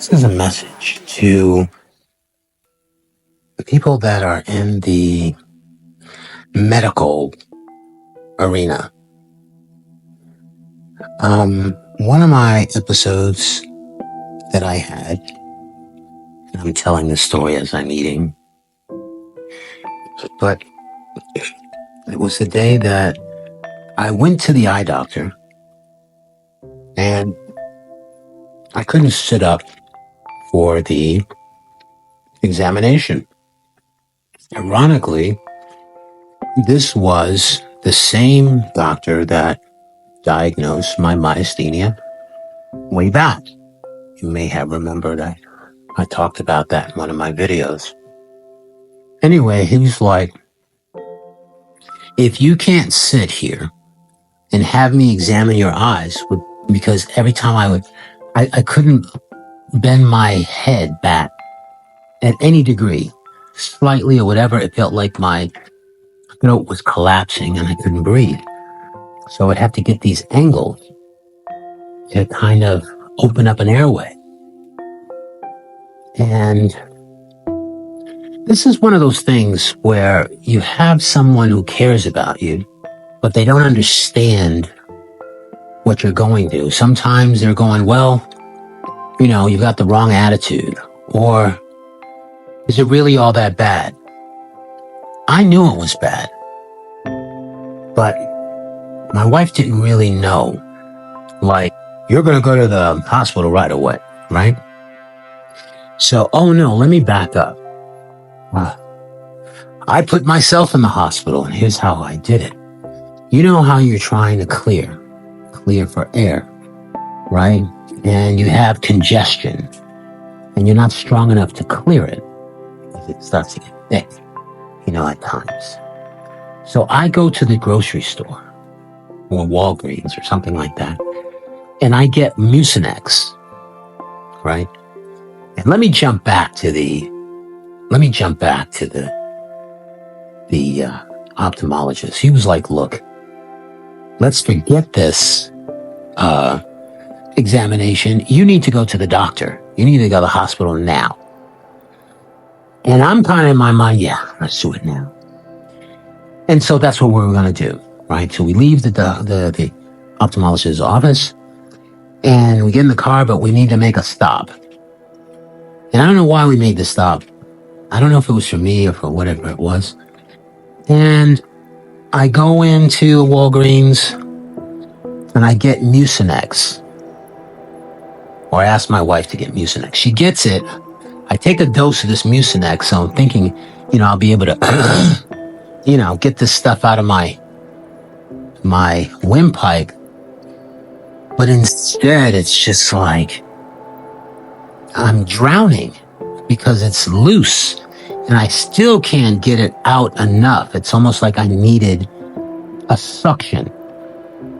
This is a message to the people that are in the medical arena. One of my episodes that I had, and I'm telling this story as I'm eating, but it was the day that I went to the eye doctor and I couldn't sit up for the examination. Ironically, this was the same doctor that diagnosed my myasthenia way back. You may have remembered I talked about that in one of my videos. Anyway, he was like, if you can't sit here and have me examine your eyes, because every time I couldn't bend my head back at any degree, slightly or whatever, it felt like my throat was collapsing and I couldn't breathe. So I'd have to get these angles to kind of open up an airway. And this is one of those things where you have someone who cares about you, but they don't understand what you're going through. Sometimes they're going, well, you've got the wrong attitude, or is it really all that bad? I knew it was bad, but my wife didn't really know, like, you're going to go to the hospital right away, right? So, oh no, let me back up. I put myself in the hospital, and here's how I did it. You know how you're trying to clear for air, right? And you have congestion, and you're not strong enough to clear it because it starts to get thick, at times. So I go to the grocery store or Walgreens or something like that, and I get Mucinex, right? And let me jump back to the ophthalmologist. He was like, look, let's forget this examination. You need to go to the doctor. You need to go to the hospital now. And I'm kind of in my mind, yeah, let's do it now. And so that's what we're going to do, right? So we leave the ophthalmologist's office and we get in the car, but we need to make a stop. And I don't know why we made the stop. I don't know if it was for me or for whatever it was. And I go into Walgreens and I get Mucinex. Or I ask my wife to get Mucinex. She gets it. I take a dose of this Mucinex, so I'm thinking, I'll be able to, get this stuff out of my windpipe. But instead, it's just like I'm drowning because it's loose and I still can't get it out enough. It's almost like I needed a suction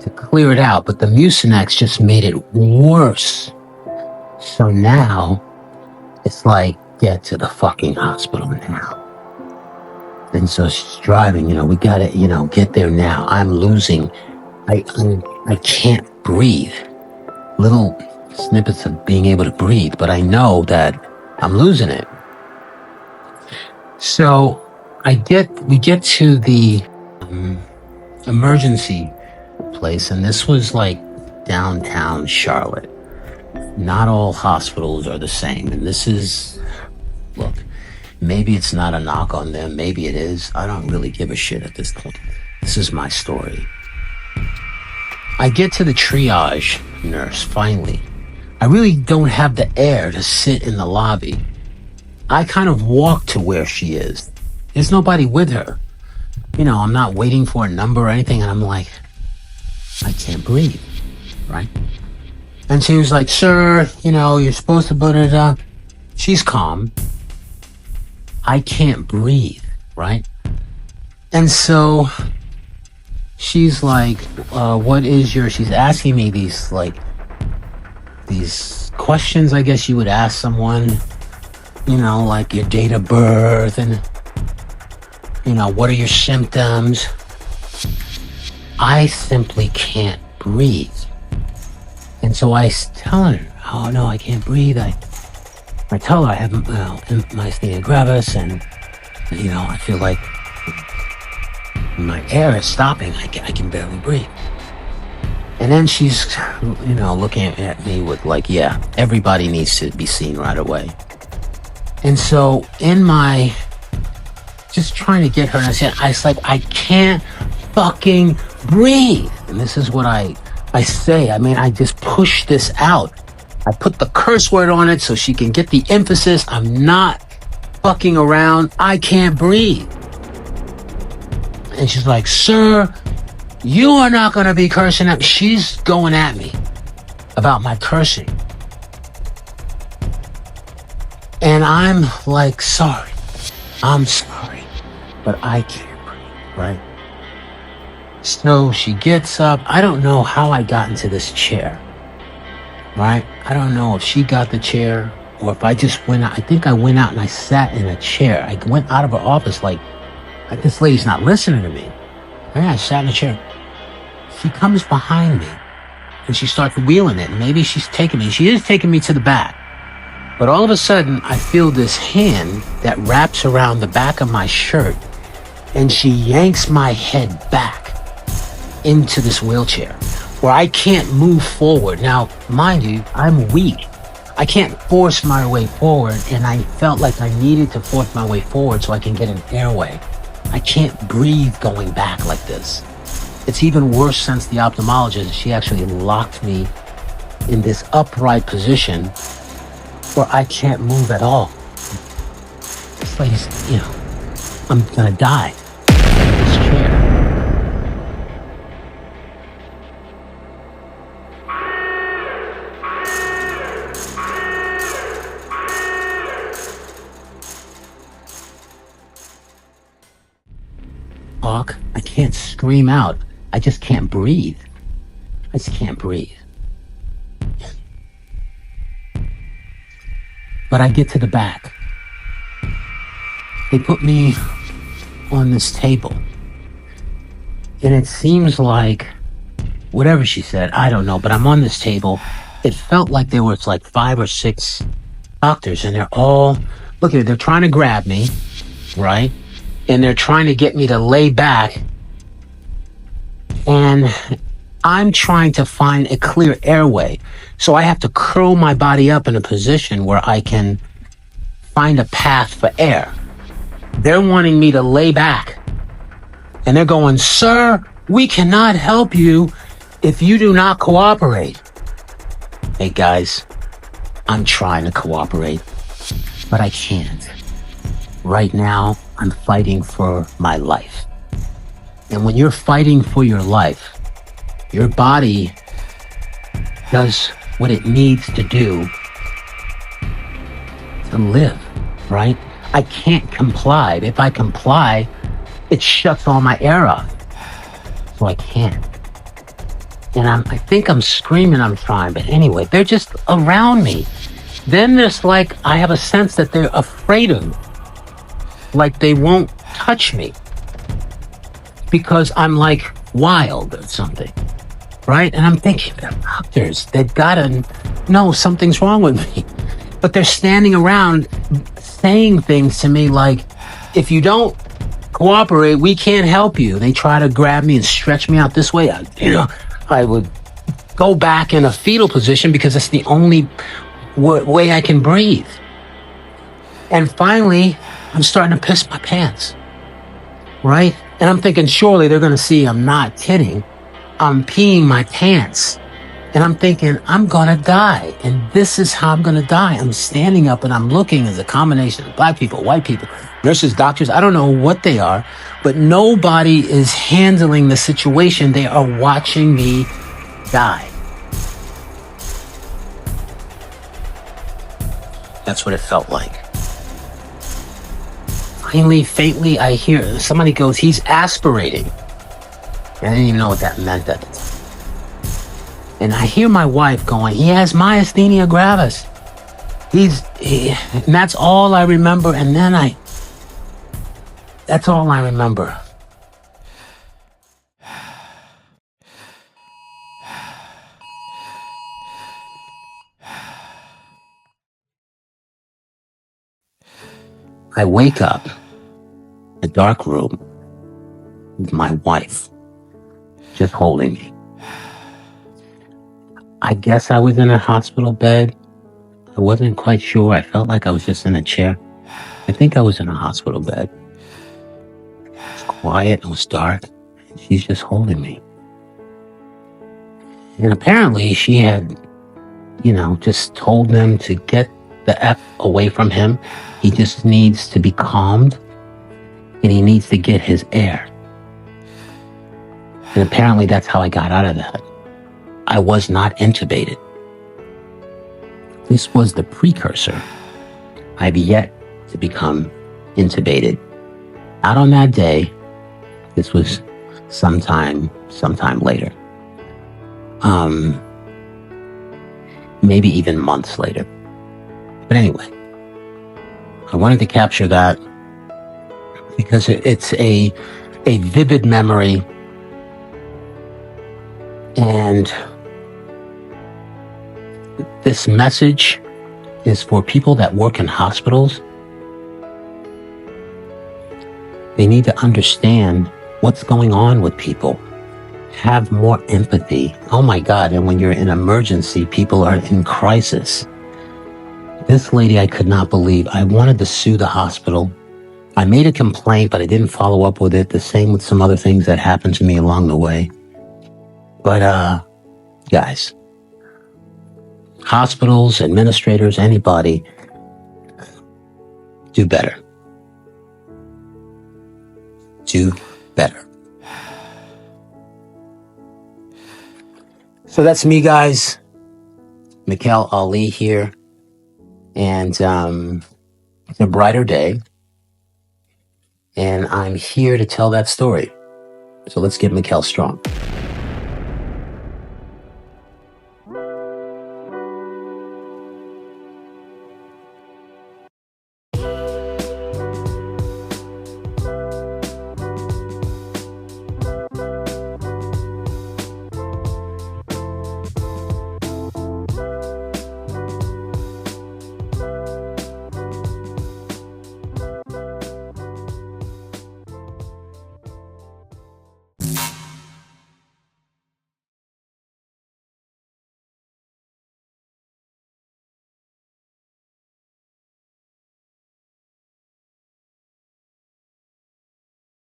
to clear it out, but the Mucinex just made it worse. So now it's like, get to the fucking hospital now. And so she's driving, we gotta, get there now. I'm losing. I can't breathe. Little snippets of being able to breathe, but I know that I'm losing it. So we get to the emergency place, and this was like downtown Charlotte. Not all hospitals are the same, and look, maybe it's not a knock on them, maybe it is. I don't really give a shit at this point. This is my story. I get to the triage nurse, finally. I really don't have the air to sit in the lobby. I kind of walk to where she is. There's nobody with her. I'm not waiting for a number or anything, and I'm like, I can't breathe, right? And she was like, sir, you're supposed to put it up. She's calm. I can't breathe, right? And so she's like, she's asking me these questions, I guess you would ask someone, like your date of birth and, what are your symptoms? I simply can't breathe. And so I tell her, oh no, I can't breathe. I tell her I have myasthenia gravis, and I feel like my air is stopping. I can barely breathe. And then she's, looking at me with like, yeah, everybody needs to be seen right away. And so in my just trying to get her, and I was like, I can't fucking breathe. And this is what I say. I mean, I just push this out. I put the curse word on it so she can get the emphasis. I'm not fucking around. I can't breathe. And she's like, sir, you are not going to be cursing at me. She's going at me about my cursing. And I'm like, sorry. I'm sorry. But I can't breathe, right? So she gets up. I don't know how I got into this chair, right? I don't know if she got the chair or if I just went out. I think I went out and I sat in a chair. I went out of her office like this lady's not listening to me. Yeah, I sat in a chair. She comes behind me and she starts wheeling it. Maybe she's taking me. She is taking me to the back. But all of a sudden, I feel this hand that wraps around the back of my shirt and she yanks my head back into this wheelchair where I can't move forward. Now, mind you, I'm weak. I can't force my way forward, and I felt like I needed to force my way forward so I can get an airway. I can't breathe going back like this. It's even worse since the ophthalmologist, she actually locked me in this upright position where I can't move at all. It's like, I'm gonna die in this chair. Talk, I can't scream out. I just can't breathe. I just can't breathe. But I get to the back. They put me on this table. And it seems like, whatever she said, I don't know, but I'm on this table. It felt like there was like 5 or 6 doctors, and they're all, look at it, they're trying to grab me, right? And they're trying to get me to lay back. And I'm trying to find a clear airway. So I have to curl my body up in a position where I can find a path for air. They're wanting me to lay back. And they're going, sir, we cannot help you if you do not cooperate. Hey guys, I'm trying to cooperate, but I can't. Right now, I'm fighting for my life. And when you're fighting for your life, your body does what it needs to do to live, right? I can't comply. If I comply, it shuts all my air off. So I can't. And I think I'm screaming, I'm trying, but anyway, they're just around me. Then there's like, I have a sense that they're afraid of me. Like they won't touch me because I'm like wild or something, right? And I'm thinking, they're doctors. They've gotta know something's wrong with me. But they're standing around saying things to me like, if you don't cooperate, we can't help you. They try to grab me and stretch me out this way. I would go back in a fetal position because it's the only way I can breathe. And finally, I'm starting to piss my pants, right? And I'm thinking, surely they're going to see I'm not kidding. I'm peeing my pants. And I'm thinking, I'm going to die. And this is how I'm going to die. I'm standing up and I'm looking as a combination of black people, white people, nurses, doctors. I don't know what they are, but nobody is handling the situation. They are watching me die. That's what it felt like. Finally, faintly, I hear somebody goes, he's aspirating. I didn't even know what that meant at the time. And I hear my wife going, he has myasthenia gravis. And that's all I remember. And then that's all I remember. I wake up in a dark room with my wife just holding me. I guess I was in a hospital bed. I wasn't quite sure. I felt like I was just in a chair. I think I was in a hospital bed. It was quiet, it was dark, and she's just holding me. And apparently she had, just told them to get the F away from him. He just needs to be calmed, and he needs to get his air. And apparently that's how I got out of that. I was not intubated. This was the precursor. I've yet to become intubated. Not on that day. This was sometime later. Maybe even months later. But anyway, I wanted to capture that because it's a vivid memory, and this message is for people that work in hospitals. They need to understand what's going on with people. Have more empathy. Oh my God, and when you're in emergency, people are in crisis. This lady, I could not believe. I wanted to sue the hospital. I made a complaint, but I didn't follow up with it. The same with some other things that happened to me along the way. But, guys, hospitals, administrators, anybody, do better. Do better. So that's me, guys. Mikal Ali here. And it's a brighter day. And I'm here to tell that story. So let's get Mikal strong.